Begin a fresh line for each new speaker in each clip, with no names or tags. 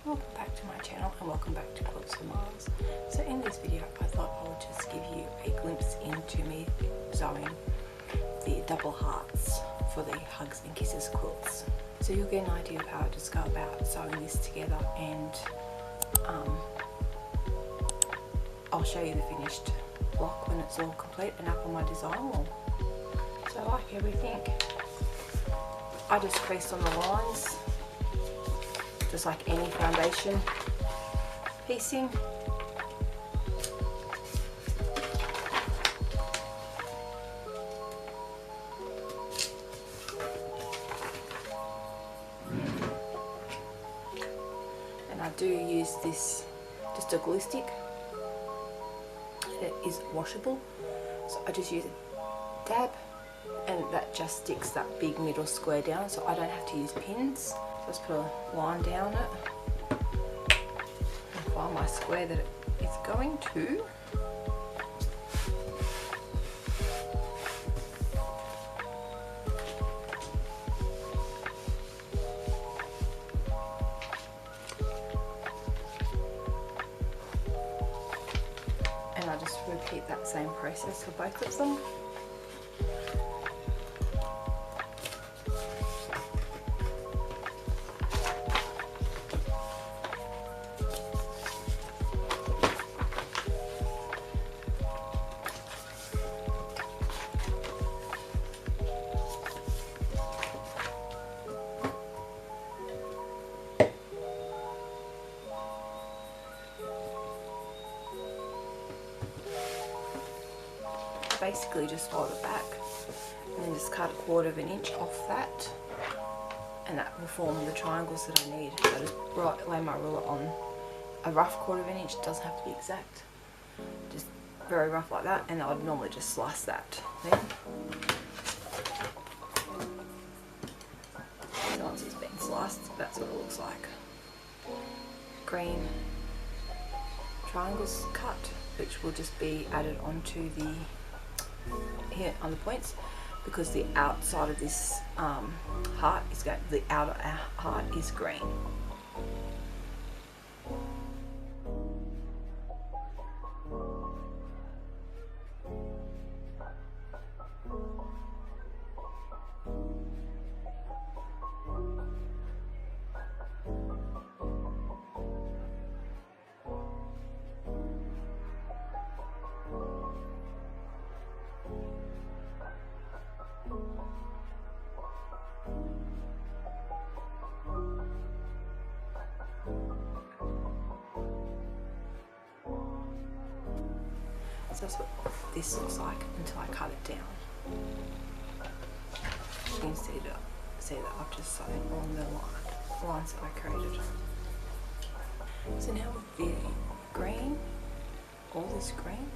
Welcome back to my channel and welcome back to Quilts for Miles. So in this video I thought I would just give you a glimpse into me sewing the double hearts for the Hugs and Kisses quilts. So you'll get an idea of how I just go about sewing this together, and I'll show you the finished block when it's all complete and up on my design wall. So like everything, I just crease on the lines just like any foundation piecing. And I do use this, just a glue stick. It is washable, so I just use a dab and that just sticks that big middle square down, so I don't have to use pins. Just put a line down it and find my square that it is going to. And I just repeat that same process for both of them. Basically just fold it back and then just cut 1/4 inch off that, and that will form the triangles that I need. So I just lay my ruler on a rough 1/4 inch. It doesn't have to be exact, just very rough like that, and I'd normally just slice that then. So once it's been sliced, that's what it looks like. Green triangles cut, which will just be added onto the here on the points, because the outside of this heart is going, the outer heart is green. So that's what this looks like until I cut it down. You can see that I've just sewn on the lines that I created. So now with the green, all this green,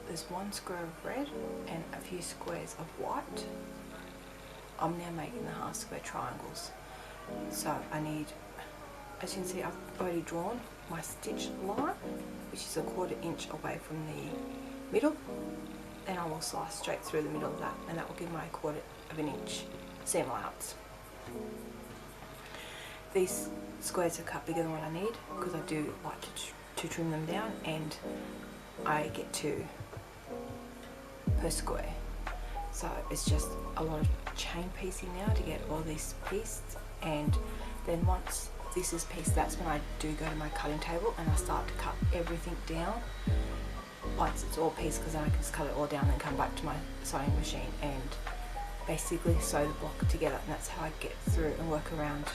there's one square of red and a few squares of white. I'm now making the half square triangles. So I need, as you can see, I've already drawn my stitch line, which is a 1/4 inch away from the middle, and I will slice straight through the middle of that, and that will give my 1/4 inch seam allowance. These squares are cut bigger than what I need because I do like to trim them down, and I get 2 per square. So it's just a lot of chain piecing now to get all these pieced, and then once this is pieced, that's when I do go to my cutting table and I start to cut everything down once it's all pieced, because then I can just cut it all down and come back to my sewing machine and basically sew the block together. And that's how I get through and work around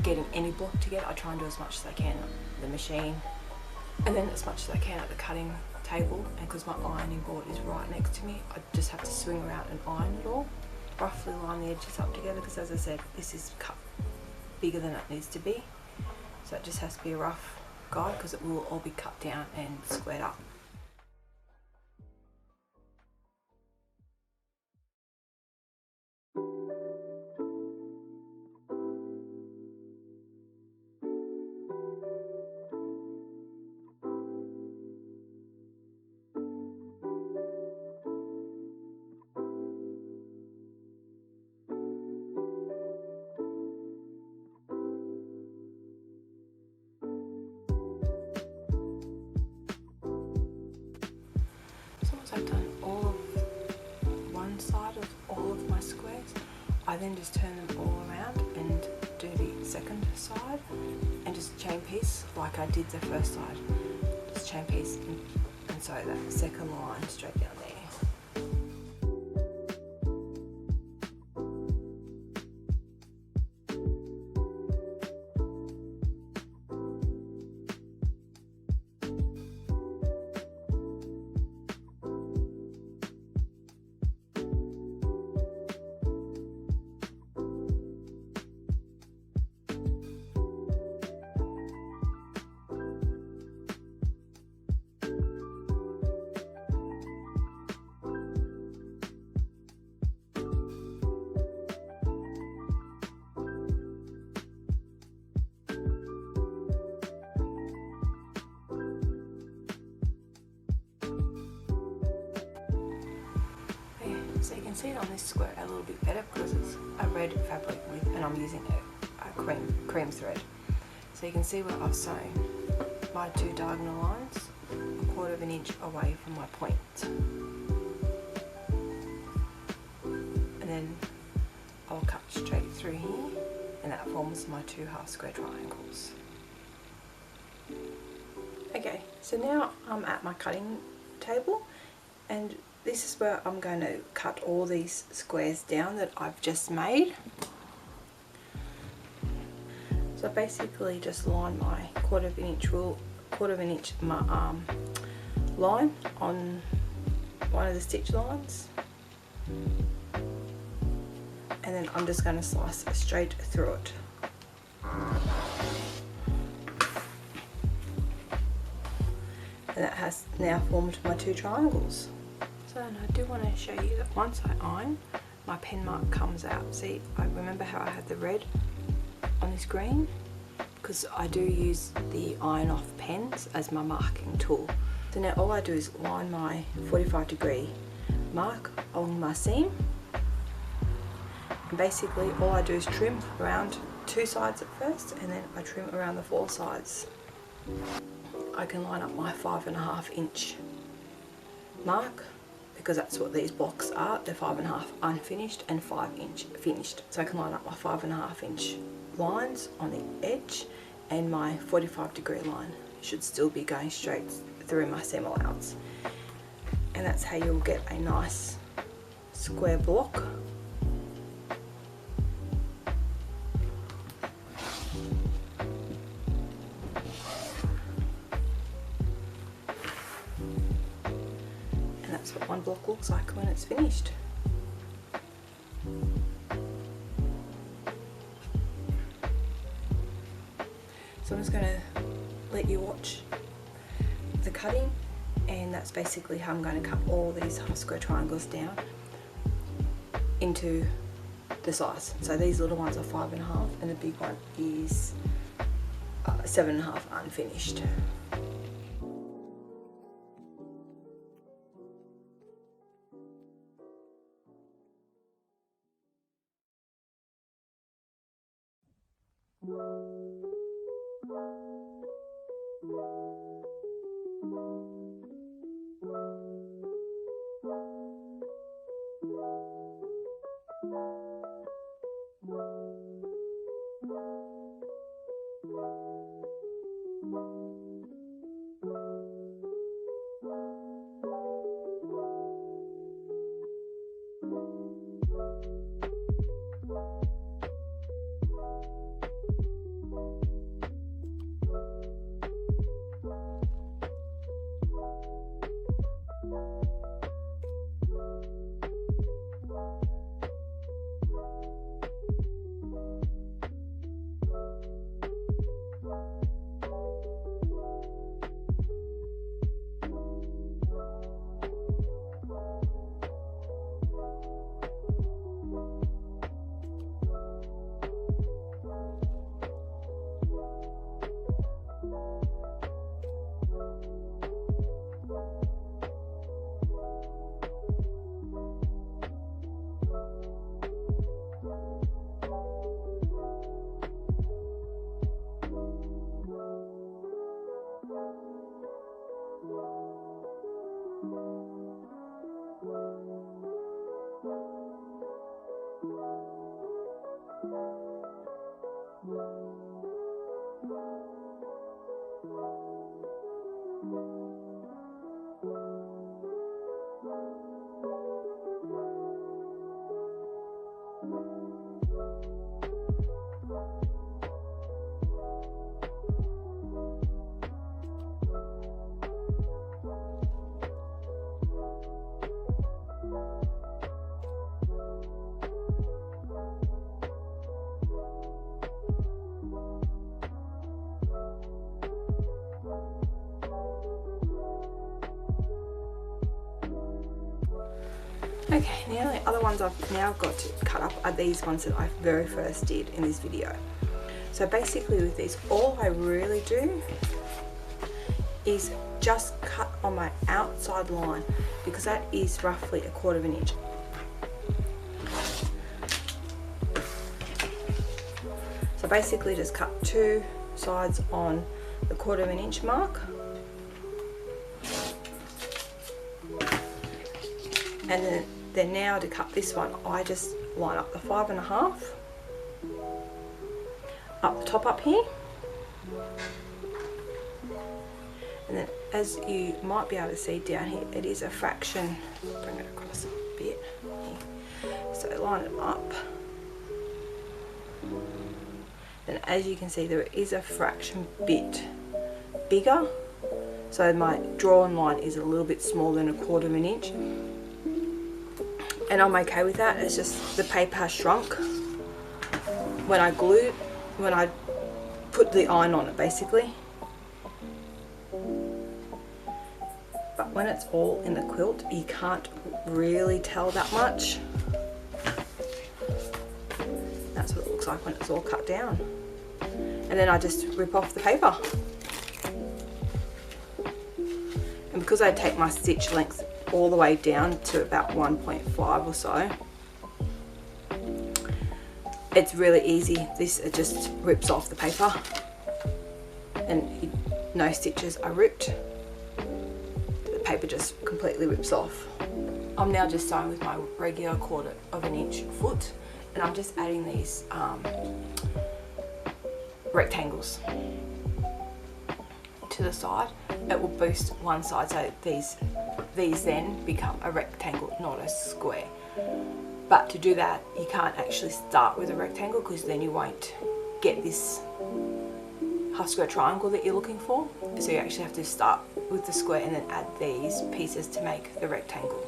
getting any block together. I try and do as much as I can on the machine, and then as much as I can at the cutting table, and because my ironing board is right next to me, I just have to swing around and iron it all, roughly line the edges up together, because as I said, this is cut bigger than it needs to be, so it just has to be a rough guide because it will all be cut down and squared up. once I've done all of one side of all of my squares, I then just turn them all around and do the second side and just chain piece like I did the first side. Just chain piece and sew that second line straight down there. So you can see it on this square a little bit better because it's a red fabric with, and I'm using a cream thread. So you can see where I've sewn my 2 diagonal lines 1/4 of an inch away from my point. And then I'll cut straight through here, and that forms my 2 half square triangles. Okay, so now I'm at my cutting table, and this is where I'm going to cut all these squares down that I've just made. So I basically just line my 1/4 of an inch line on one of the stitch lines, and then I'm just going to slice straight through it. And that has now formed my 2 triangles. So, and I do want to show you that once I iron, my pen mark comes out. See, I remember how I had the red on this green? Because I do use the iron off pens as my marking tool. So now all I do is line my 45-degree mark along my seam. And basically all I do is trim around 2 sides at first, and then I trim around the 4 sides. I can line up my 5.5 inch mark, because that's what these blocks are. They're 5.5 unfinished and 5 inch finished. So I can line up my 5.5 inch lines on the edge, and my 45-degree line should still be going straight through my seam allowance. And that's how you'll get a nice square block. That's what one block looks like when it's finished. So I'm just going to let you watch the cutting, and that's basically how I'm going to cut all these half square triangles down into the size. So these little ones are 5.5 and the big one is 7.5 unfinished. Okay, the only other ones I've now got to cut up are these ones that I very first did in this video. So basically with these, all I really do is just cut on my outside line, because that is roughly 1/4 inch. So basically just cut 2 sides on the 1/4 inch mark. And then now to cut this one, I just line up the 5.5 up the top up here. And then as you might be able to see down here, it is a fraction, bring it across a bit here. So line it up. And as you can see, there is a fraction bit bigger. So my drawn line is a little bit smaller than 1/4 inch. And I'm okay with that. It's just the paper has shrunk when I put the iron on it, basically. But when it's all in the quilt, you can't really tell that much. That's what it looks like when it's all cut down. And then I just rip off the paper. And because I take my stitch length all the way down to about 1.5 or so, it's really easy. It just rips off the paper and no stitches are ripped. The paper just completely rips off. I'm now just sewing with my regular 1/4 inch foot, and I'm just adding these rectangles to the side. It will boost one side, so these then become a rectangle, not a square. But to do that, you can't actually start with a rectangle, because then you won't get this half square triangle that you're looking for. So you actually have to start with the square and then add these pieces to make the rectangle.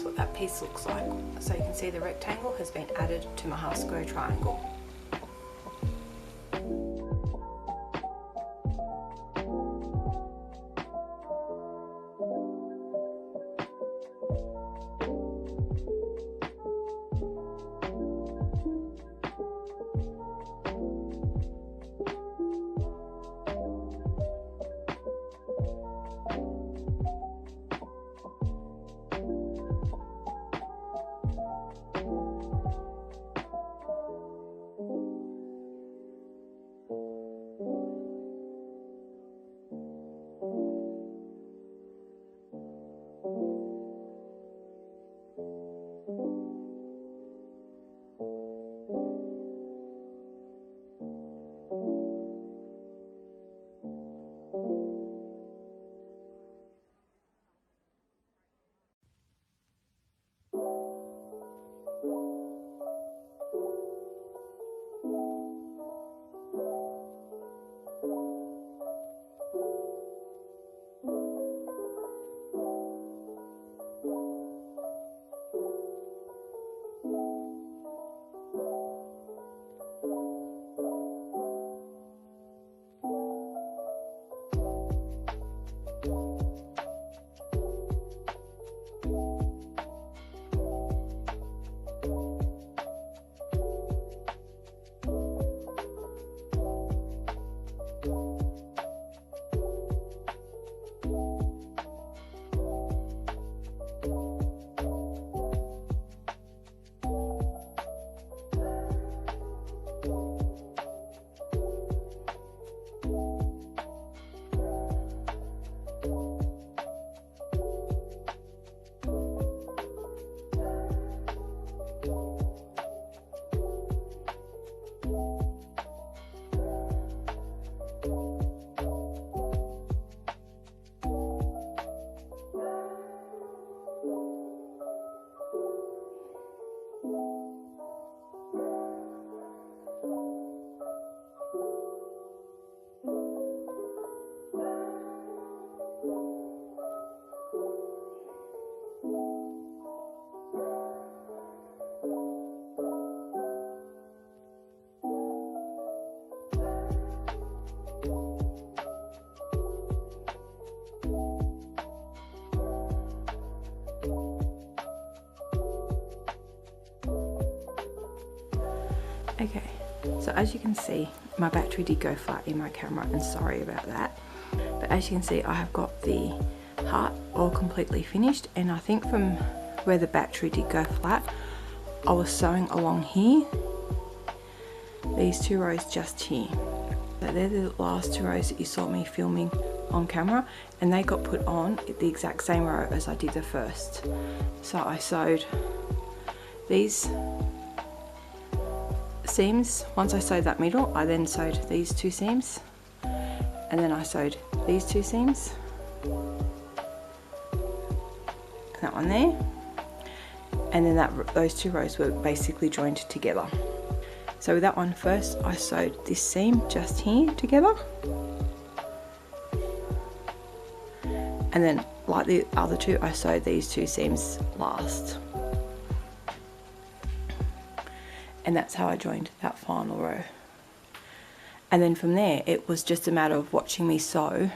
What that piece looks like. So you can see the rectangle has been added to my half square triangle. Okay, so as you can see, my battery did go flat in my camera, and sorry about that. But as you can see, I have got the heart all completely finished, and I think from where the battery did go flat, I was sewing along here, these 2 rows just here. So they're the last 2 rows that you saw me filming on camera, and they got put on the exact same row as I did the first. So I sewed these seams. Once I sewed that middle, I then sewed these 2 seams, and then I sewed these 2 seams, that one there, and then those 2 rows were basically joined together. So with that one first, I sewed this seam just here together, and then like the other 2, I sewed these 2 seams last. And that's how I joined that final row. And then from there, it was just a matter of watching me sew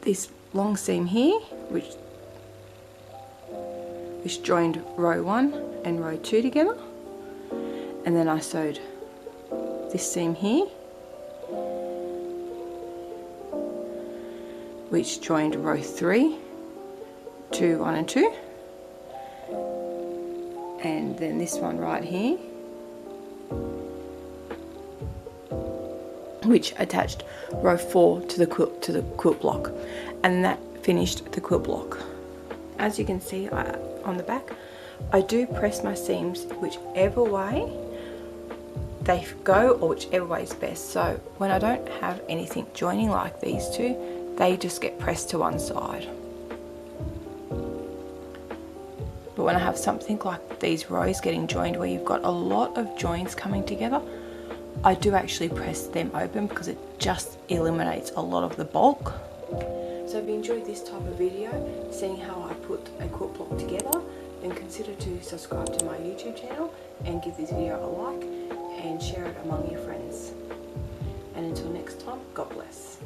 this long seam here, which joined row 1 and row 2 together. And then I sewed this seam here, which joined row 3, 2, 1 and 2. And then this one right here, which attached row 4 to the quilt block, and that finished the quilt block. As you can see on the back, I do press my seams whichever way they go, or whichever way is best. So when I don't have anything joining like these 2, they just get pressed to one side. But when I have something like these rows getting joined, where you've got a lot of joins coming together, I do actually press them open, because it just eliminates a lot of the bulk. So if you enjoyed this type of video, seeing how I put a quilt block together, then consider to subscribe to my YouTube channel and give this video a like and share it among your friends. And until next time, God bless.